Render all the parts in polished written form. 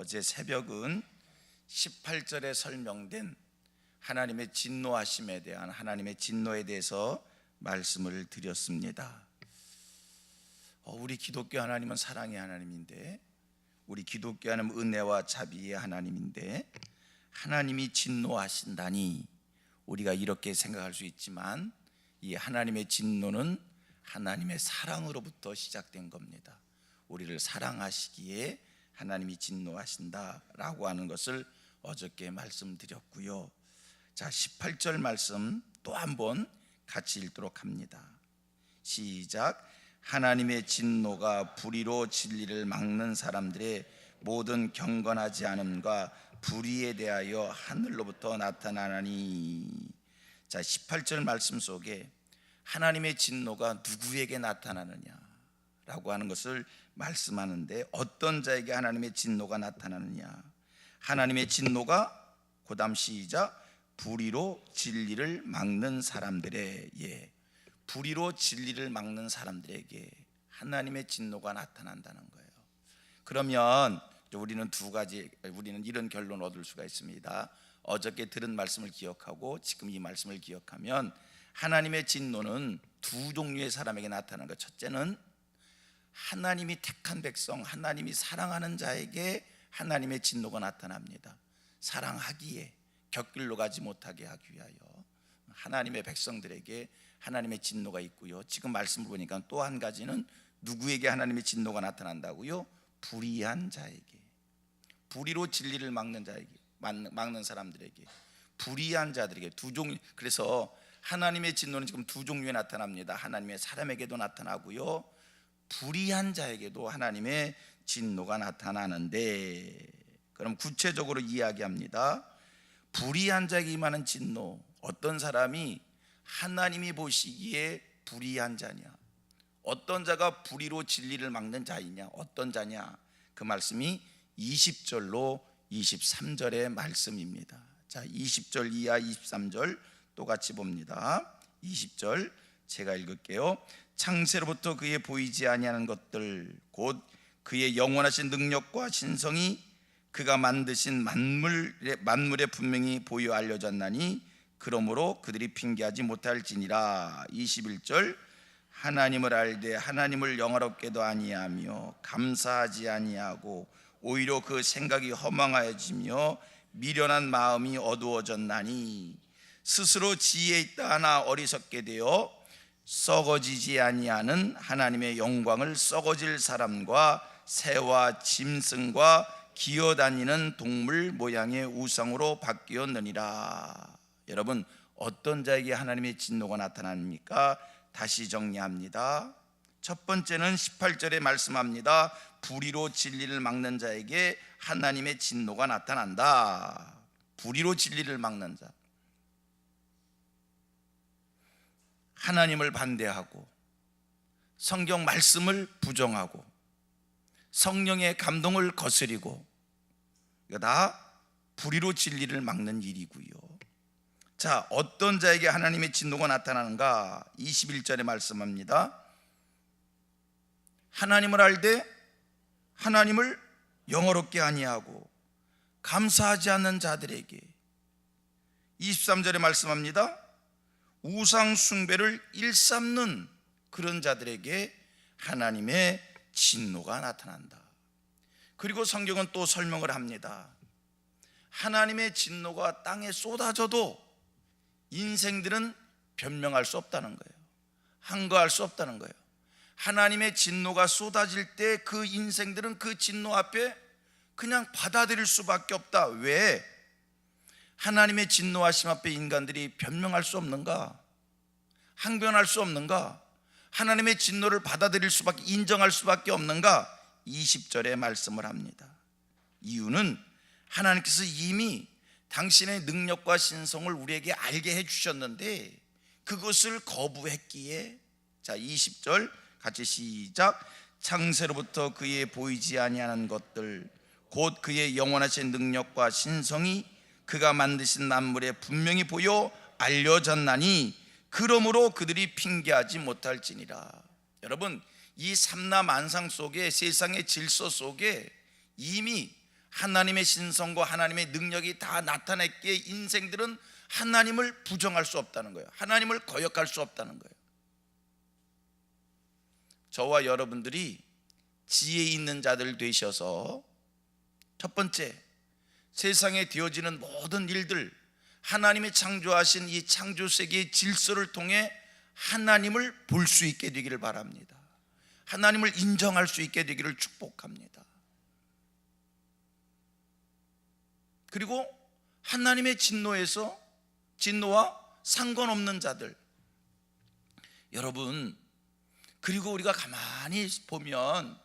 어제 새벽은 18절에 설명된 하나님의 진노하심에 대한 하나님의 진노에 대해서 말씀을 드렸습니다. 우리 기독교 하나님은 사랑의 하나님인데, 우리 기독교 하나님은 은혜와 자비의 하나님인데, 하나님이 진노하신다니 우리가 이렇게 생각할 수 있지만, 이 하나님의 진노는 하나님의 사랑으로부터 시작된 겁니다. 우리를 사랑하시기에 하나님이 진노하신다라고 하는 것을 어저께 말씀드렸고요. 자, 18절 말씀 또 한번 같이 읽도록 합니다. 시작. 하나님의 진노가 불의로 진리를 막는 사람들의 모든 경건하지 않음과 불의에 대하여 하늘로부터 나타나나니. 자, 18절 말씀 속에 하나님의 진노가 누구에게 나타나느냐라고 하는 것을 말씀하는데, 어떤 자에게 하나님의 진노가 나타나느냐. 하나님의 진노가 그다음 시작. 불의로 진리를 막는 사람들의, 불의로 진리를 막는 사람들에게 하나님의 진노가 나타난다는 거예요. 그러면 우리는 이런 결론 얻을 수가 있습니다. 어저께 들은 말씀을 기억하고 지금 이 말씀을 기억하면 하나님의 진노는 두 종류의 사람에게 나타나는 것. 첫째는 하나님이 택한 백성, 하나님이 사랑하는 자에게 하나님의 진노가 나타납니다. 사랑하기에, 곁길로 가지 못하게 하기 위하여 하나님의 백성들에게 하나님의 진노가 있고요. 지금 말씀을 보니까 또 한 가지는 누구에게 하나님의 진노가 나타난다고요? 불의한 자에게, 불의로 진리를 막는 자에게, 막는 사람들에게, 불의한 자들에게. 두 종류. 그래서 하나님의 진노는 지금 두 종류에 나타납니다. 하나님의 사람에게도 나타나고요, 불의한 자에게도 하나님의 진노가 나타나는데, 그럼 구체적으로 이야기합니다. 불의한 자에게 임하는 진노, 어떤 사람이 하나님이 보시기에 불의한 자냐, 어떤 자가 불의로 진리를 막는 자이냐, 어떤 자냐, 그 말씀이 20절로 23절의 말씀입니다. 자, 20절 이하 23절 또 같이 봅니다. 20절 제가 읽을게요. 창세로부터 그의 보이지 아니하는 것들, 곧 그의 영원하신 능력과 신성이 그가 만드신 만물에 분명히 보여 알려졌나니 그러므로 그들이 핑계하지 못할지니라. 21절 하나님을 알되 하나님을 영화롭게도 아니하며 감사하지 아니하고 오히려 그 생각이 허망하여지며 미련한 마음이 어두워졌나니 스스로 지혜 있다 하나 어리석게 되어 썩어지지 아니하는 하나님의 영광을 썩어질 사람과 새와 짐승과 기어다니는 동물 모양의 우상으로 바뀌었느니라. 여러분, 어떤 자에게 하나님의 진노가 나타납니까? 다시 정리합니다. 첫 번째는 18절에 말씀합니다. 불의로 진리를 막는 자에게 하나님의 진노가 나타난다. 불의로 진리를 막는 자, 하나님을 반대하고 성경 말씀을 부정하고 성령의 감동을 거스리고, 이거 다 불의로 진리를 막는 일이고요. 자, 어떤 자에게 하나님의 진노가 나타나는가? 21절에 말씀합니다. 하나님을 알되 하나님을 영어롭게 아니하고 감사하지 않는 자들에게. 23절에 말씀합니다. 우상 숭배를 일삼는 그런 자들에게 하나님의 진노가 나타난다. 그리고 성경은 또 설명을 합니다. 하나님의 진노가 땅에 쏟아져도 인생들은 변명할 수 없다는 거예요. 항거할 수 없다는 거예요. 하나님의 진노가 쏟아질 때 그 인생들은 그 진노 앞에 그냥 받아들일 수밖에 없다. 왜? 하나님의 진노하심 앞에 인간들이 변명할 수 없는가? 항변할 수 없는가? 하나님의 진노를 받아들일 수밖에, 인정할 수밖에 없는가? 20절에 말씀을 합니다. 이유는 하나님께서 이미 당신의 능력과 신성을 우리에게 알게 해주셨는데 그것을 거부했기에. 자, 20절 같이 시작. 창세로부터 그의 보이지 아니하는 것들, 곧 그의 영원하신 능력과 신성이 그가 만드신 만물에 분명히 보여 알려졌나니 그러므로 그들이 핑계하지 못할지니라. 여러분, 이 삼라만상 속에, 세상의 질서 속에 이미 하나님의 신성과 하나님의 능력이 다 나타냈기에 인생들은 하나님을 부정할 수 없다는 거예요. 하나님을 거역할 수 없다는 거예요. 저와 여러분들이 지혜 있는 자들 되셔서 첫 번째, 세상에 되어지는 모든 일들, 하나님이 창조하신 이 창조 세계의 질서를 통해 하나님을 볼 수 있게 되기를 바랍니다. 하나님을 인정할 수 있게 되기를 축복합니다. 그리고 하나님의 진노와 상관없는 자들, 여러분, 그리고 우리가 가만히 보면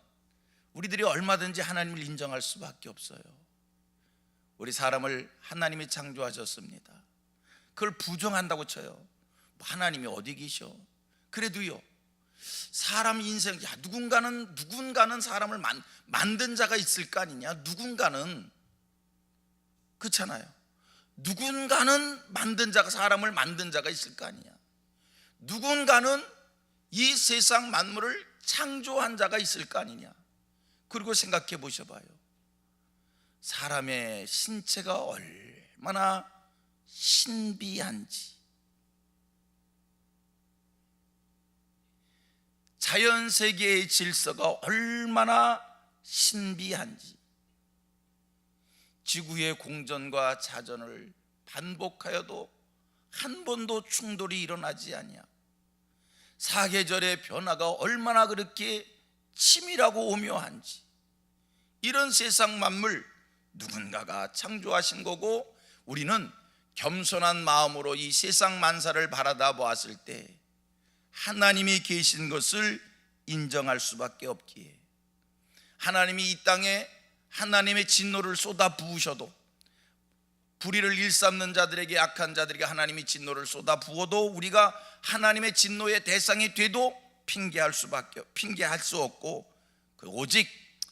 우리들이 얼마든지 하나님을 인정할 수밖에 없어요. 우리 사람을 하나님이 창조하셨습니다. 그걸 부정한다고 쳐요. 하나님이 어디 계셔? 그래도요, 사람 인생, 누군가는 사람을 만든 자가 있을 거 아니냐? 누군가는, 그렇잖아요. 누군가는 사람을 만든 자가 있을 거 아니냐? 누군가는 이 세상 만물을 창조한 자가 있을 거 아니냐? 그리고 생각해 보셔봐요. 사람의 신체가 얼마나 신비한지, 자연 세계의 질서가 얼마나 신비한지, 지구의 공전과 자전을 반복하여도 한 번도 충돌이 일어나지 아니야. 사계절의 변화가 얼마나 그렇게 치밀하고 오묘한지, 이런 세상 만물 누군가가 창조하신 거고, 우리는 겸손한 마음으로 이 세상 만사를 바라다 보았을 때 하나님이 계신 것을 인정할 수밖에 없기에, 하나님이 이 땅에 하나님의 진노를 쏟아 부으셔도, 불의를 일삼는 자들에게, 악한 자들에게 하나님이 진노를 쏟아 부어도 우리가 하나님의 진노의 대상이 돼도 핑계할 수 없고, 오직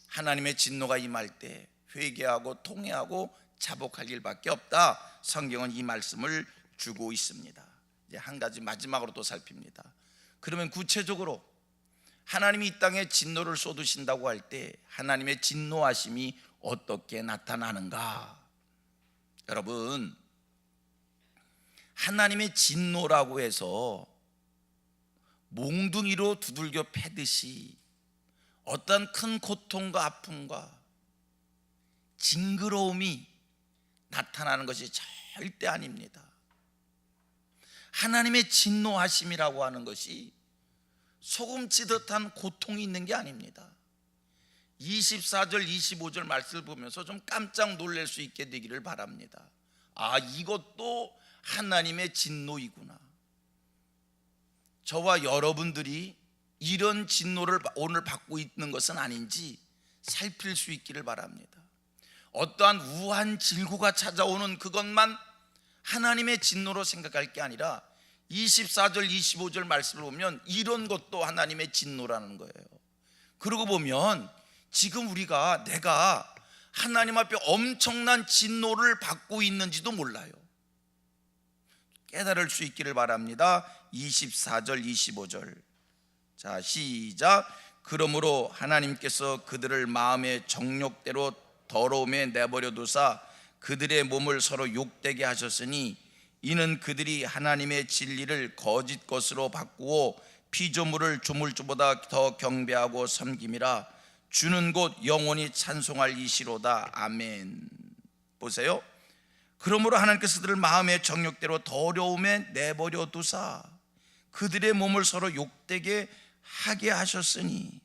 하나님의 진노가 임할 때 회개하고 통회하고 자복할 일밖에 없다. 성경은 이 말씀을 주고 있습니다. 이제 한 가지 마지막으로 또 살핍니다. 그러면 구체적으로 하나님이 이 땅에 진노를 쏟으신다고 할 때 하나님의 진노하심이 어떻게 나타나는가? 여러분, 하나님의 진노라고 해서 몽둥이로 두들겨 패듯이 어떤 큰 고통과 아픔과 징그러움이 나타나는 것이 절대 아닙니다. 하나님의 진노하심이라고 하는 것이 소금 찌듯한 고통이 있는 게 아닙니다. 24절 25절 말씀을 보면서 좀 깜짝 놀랄 수 있게 되기를 바랍니다. 아, 이것도 하나님의 진노이구나. 저와 여러분들이 이런 진노를 오늘 받고 있는 것은 아닌지 살필 수 있기를 바랍니다. 어떠한 우한 질고가 찾아오는 그것만 하나님의 진노로 생각할 게 아니라 24절 25절 말씀을 보면 이런 것도 하나님의 진노라는 거예요. 그러고 보면 지금 내가 하나님 앞에 엄청난 진노를 받고 있는지도 몰라요. 깨달을 수 있기를 바랍니다. 24절 25절, 자, 시작. 그러므로 하나님께서 그들을 마음의 정욕대로 더러움에 내버려 두사 그들의 몸을 서로 욕되게 하셨으니 이는 그들이 하나님의 진리를 거짓 것으로 바꾸어 피조물을 조물주보다 더 경배하고 섬김이라. 주는 곧 영원히 찬송할 이시로다. 아멘. 보세요. 그러므로 하나님께서 그들을 마음의 정욕대로 더러움에 내버려 두사 그들의 몸을 서로 욕되게 하게 하셨으니,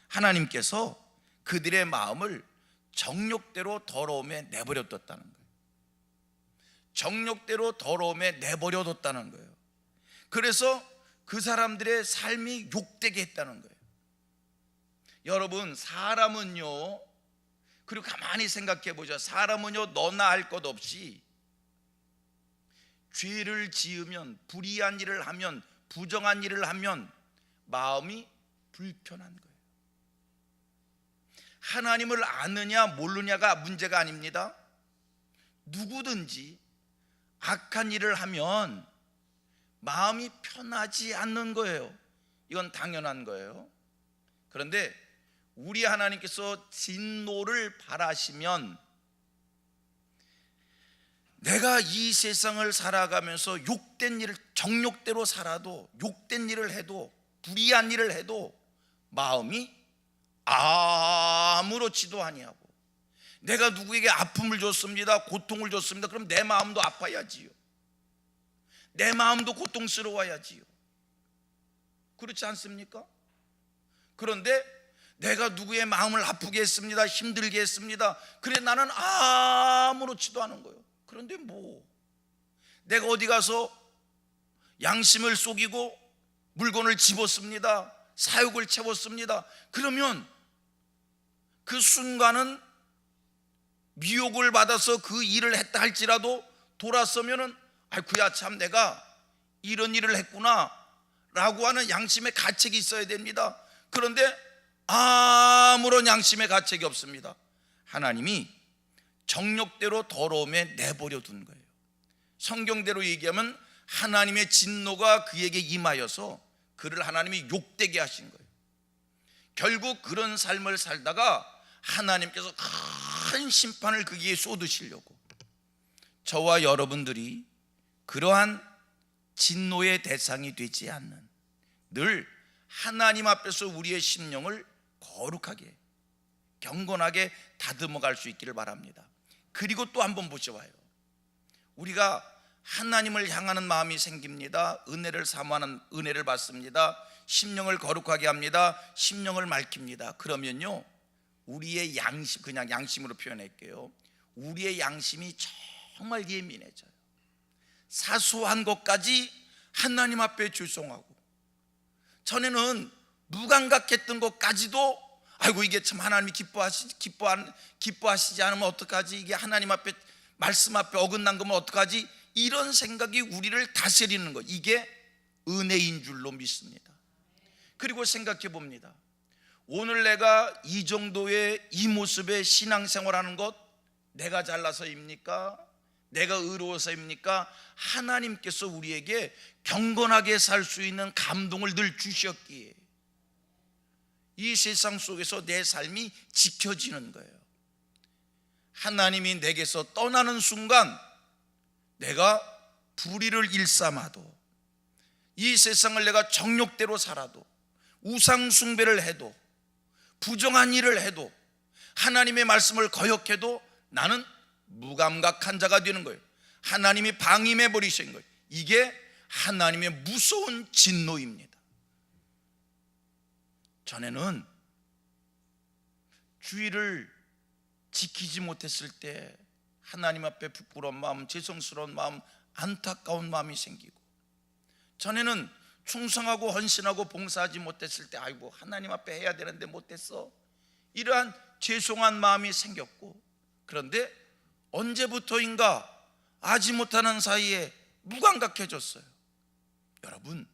하나님께서 그들의 마음을 정욕대로 더러움에 내버려 뒀다는 거예요. 정욕대로 더러움에 내버려 뒀다는 거예요. 그래서 그 사람들의 삶이 욕되게 했다는 거예요. 여러분, 사람은요, 그리고 가만히 생각해 보죠. 사람은요, 너나 할 것 없이 죄를 지으면, 불의한 일을 하면, 부정한 일을 하면 마음이 불편한 거예요. 하나님을 아느냐 모르냐가 문제가 아닙니다. 누구든지 악한 일을 하면 마음이 편하지 않는 거예요. 이건 당연한 거예요. 그런데 우리 하나님께서 진노를 바라시면 내가 이 세상을 살아가면서 욕된 일을, 정욕대로 살아도, 욕된 일을 해도, 불의한 일을 해도 마음이 아무렇지도 아니하고, 내가 누구에게 아픔을 줬습니다, 고통을 줬습니다, 그럼 내 마음도 아파야지요. 내 마음도 고통스러워야지요. 그렇지 않습니까? 그런데 내가 누구의 마음을 아프게 했습니다, 힘들게 했습니다, 그래 나는 아무렇지도 않은 거예요. 그런데 내가 어디 가서 양심을 속이고 물건을 집었습니다, 사욕을 채웠습니다, 그러면 그 순간은 미혹을 받아서 그 일을 했다 할지라도 돌아서면은 아이쿠야 참 내가 이런 일을 했구나 라고 하는 양심의 가책이 있어야 됩니다. 그런데 아무런 양심의 가책이 없습니다. 하나님이 정욕대로 더러움에 내버려 둔 거예요. 성경대로 얘기하면 하나님의 진노가 그에게 임하여서 그를 하나님이 욕되게 하신 거예요. 결국 그런 삶을 살다가 하나님께서 큰 심판을 그에게 쏟으시려고, 저와 여러분들이 그러한 진노의 대상이 되지 않는, 늘 하나님 앞에서 우리의 심령을 거룩하게 경건하게 다듬어 갈 수 있기를 바랍니다. 그리고 또 한번 보셔봐요. 우리가 하나님을 향하는 마음이 생깁니다. 은혜를 사모하는, 은혜를 받습니다. 심령을 거룩하게 합니다. 심령을 맑힙니다. 그러면요, 우리의 양심, 그냥 양심으로 표현할게요. 우리의 양심이 정말 예민해져요. 사소한 것까지 하나님 앞에 죄송하고, 전에는 무감각했던 것까지도 아이고 이게 참 하나님이 기뻐하시지 않으면 어떡하지, 이게 하나님 앞에, 말씀 앞에 어긋난 거면 어떡하지, 이런 생각이 우리를 다스리는 것, 이게 은혜인 줄로 믿습니다. 그리고 생각해 봅니다. 오늘 내가 이 정도의 이 모습의 신앙생활하는 것 내가 잘나서입니까? 내가 의로워서입니까? 하나님께서 우리에게 경건하게 살 수 있는 감동을 늘 주셨기에 이 세상 속에서 내 삶이 지켜지는 거예요. 하나님이 내게서 떠나는 순간 내가 불의를 일삼아도, 이 세상을 내가 정욕대로 살아도, 우상 숭배를 해도, 부정한 일을 해도, 하나님의 말씀을 거역해도 나는 무감각한 자가 되는 거예요. 하나님이 방임해 버리신 거예요. 이게 하나님의 무서운 진노입니다. 전에는 주의를 지키지 못했을 때 하나님 앞에 부끄러운 마음, 죄송스러운 마음, 안타까운 마음이 생기고, 전에는 충성하고 헌신하고 봉사하지 못했을 때 아이고 하나님 앞에 해야 되는데 못했어, 이러한 죄송한 마음이 생겼고, 그런데 언제부터인가 아지 못하는 사이에 무감각해졌어요. 여러분,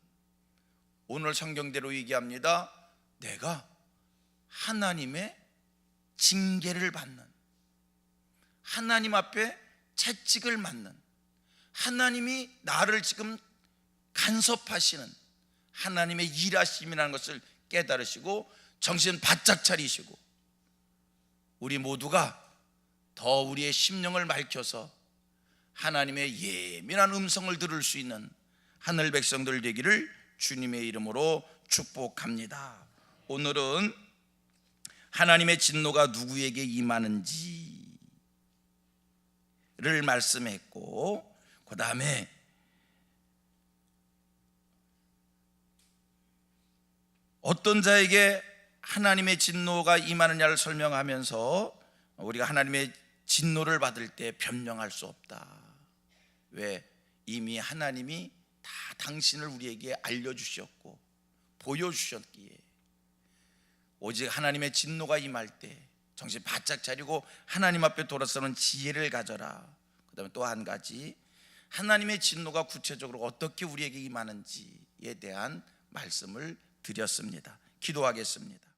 오늘 성경대로 얘기합니다. 내가 하나님의 징계를 받는, 하나님 앞에 채찍을 맞는, 하나님이 나를 지금 간섭하시는 하나님의 일하심이라는 것을 깨달으시고 정신 바짝 차리시고, 우리 모두가 더 우리의 심령을 밝혀서 하나님의 예민한 음성을 들을 수 있는 하늘 백성들 되기를 주님의 이름으로 축복합니다. 오늘은 하나님의 진노가 누구에게 임하는지를 말씀했고, 그 다음에 어떤 자에게 하나님의 진노가 임하느냐를 설명하면서 우리가 하나님의 진노를 받을 때 변명할 수 없다. 왜? 이미 하나님이 다 당신을 우리에게 알려주셨고 보여주셨기에, 오직 하나님의 진노가 임할 때 정신 바짝 차리고 하나님 앞에 돌아서는 지혜를 가져라. 그 다음에 또 한 가지, 하나님의 진노가 구체적으로 어떻게 우리에게 임하는지에 대한 말씀을 드렸습니다. 기도하겠습니다.